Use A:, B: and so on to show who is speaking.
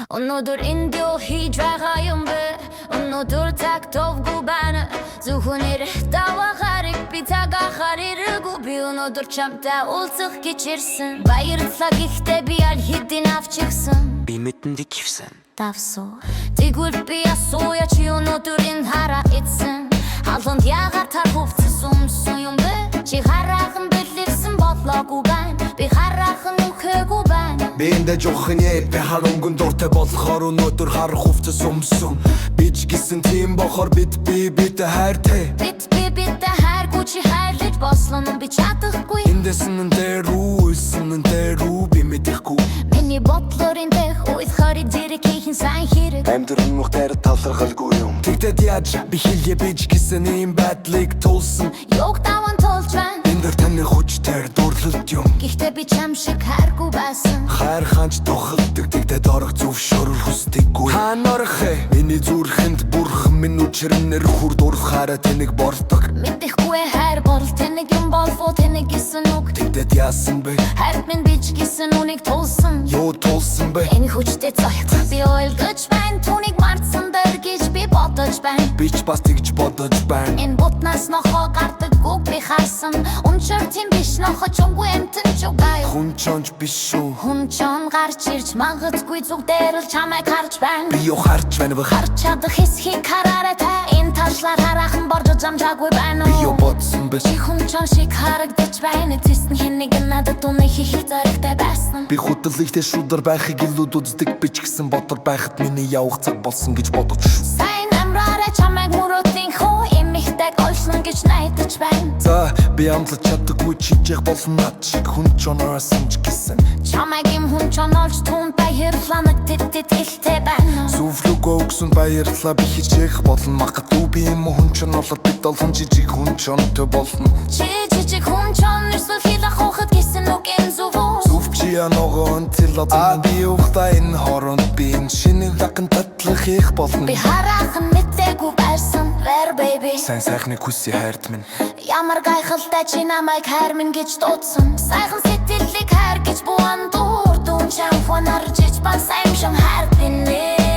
A: Өнөөдөр эндөө хийж байгаа юм бэ? Өнөөдөр тагтовгүй байна. Зүхүнэр тавахарыг би тагахариргүй. Би өнөөдөр чамтай уулзах гэж ирсэн. Баярлалаа гэхдээ би аль хэдийн авчихсан.
B: Би мэдэн диквсэн.
A: Тавсуу тэгвэл би асууя чи өнөөдөр энэ хараа эцсэн. Халуунд яагаад та хувцсан юм бэ? Чи хараахан бэлэрсэн бодлоогүй байна. Би хараахан үхэгүй байна.
C: Би эндэ жоохон би харангун дуртай болохоор өнөөдөр харах хувцас өмсөн. Би ч гэсэн тийм бохор бит хайртай.
A: Бит хайргүй чи хайрлаж бослоо би чадахгүй.
C: Эндээсэн дээр би мэдэхгүй.
A: Миний бодлоор эндэ хүйс хари зэрэг хийхин сайн хэрэг.
C: Амьдрын мухтаар талархалгүй юм. Тэгтээ яаж би хэлье би ч гэсэн ийм байдлыг тулсан.
A: Юг даван тулж байна.
C: Эндэр таны хүчээр дурлалт юм.
A: Гэхдээ би чам шиг хайргүй байсан.
C: Хайр ханч тохолдог тэгтээ дорох зөвшөөрөл хүсдэггүй. Ханархэ миний зүрхэнд бурхан минь үчирнэр хүр дурлахаараа тэнэг бордог.
A: Мэдэхгүй хайр бол тэнэг юм болов тэнэг гэсэн үг.
C: Тэгтээ яасан бэ?
A: Хайр минь бич гэсэн үнийг тулсан.
C: Юу тулсан бэ?
A: Энэ хүчтэй цагт би ойлгож байна. Түүнийг мартсан дээр гэж би бодож байна.
C: Би ч бас тэгж бодож байна.
A: Энэ бутнаас нохоо гардаг үг би харсан. Уншир тийм биш нохоо чонгүй эмтэн чугай.
C: Хүн чонч биш шүү.
A: Хүн чон гарч ирж магадгүй зүг дээр л чамайг харж байна.
C: Би юу харж байна вэ?
A: Харж чадах хэсгийг хараарай та. Энэ ташлаар хараахан борж замжаагүй байна.
C: Би юу бодсон бэ?
A: Чи хүн чон шиг харагдаж байна. Тэсн хэнийг надад үнэ хийх зоригтой байсан.
C: Би хөдөл ихтэй шудар байхыг илүүд үздэг. Би ч гэсэн бодор байхад миний явах цаг болсон гэж бодож.
A: Сайн амраарай чамайг мөрөөдлийн хөө эмэгтэйг олсон гэж найдаж байна.
C: За би амлаж чаддаггүй чижээх болно над шиг хүн чоноорсон ч гэсэн.
A: Чамайг юм хүн чон олж түн баярлаа надад илтэй байна.
C: Сүвлүгөө өгсөн баярлалаа би хичээх болно. Магадгүй би юм хүн чон олоод бид олон жижиг хүн чонтой болно.
A: Жижиг хүн чон эсвэл хилах хохот гэсэн үг энэ зүв.
C: Зүвчи аногоон тэлээд би ухта энэ хоронд би энэ шинэ лакан татлах их болно.
A: Би хараахан мэдээгүй байсан ver baby.
C: Сайн сайхны хүсээ хайрт минь.
A: Ямар гайхалтай чи намайг хайр минь гэж дуудсан. Сайхан сэтгэлийг хайр гэж буан дурдун чам фонарж ич ба сайн шам хайр бинэ.